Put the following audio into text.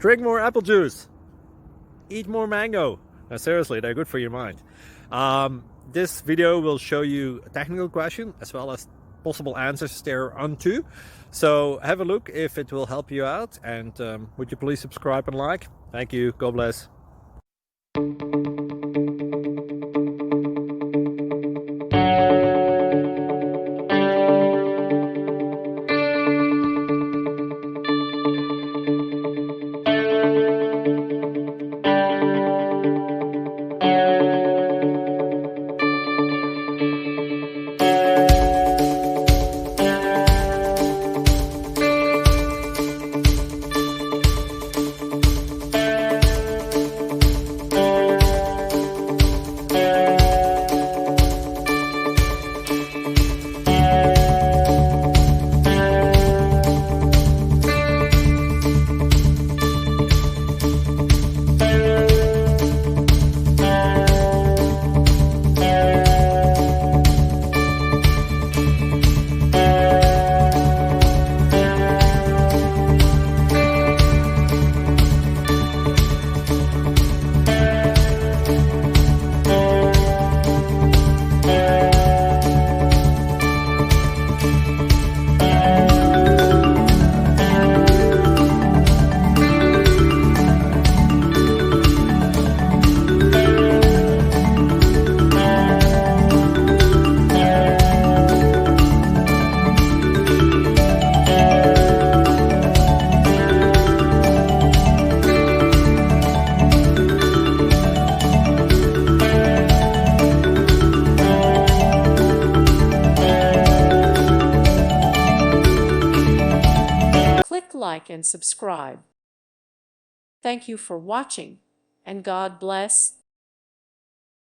Drink more apple juice. Eat more mango. No, seriously, they're good for your mind. This video will show you a technical question as well as possible answers thereunto. So have a look if it will help you out, and would you please subscribe and like? Thank you. God bless. Like and subscribe. Thank you for watching, and God bless.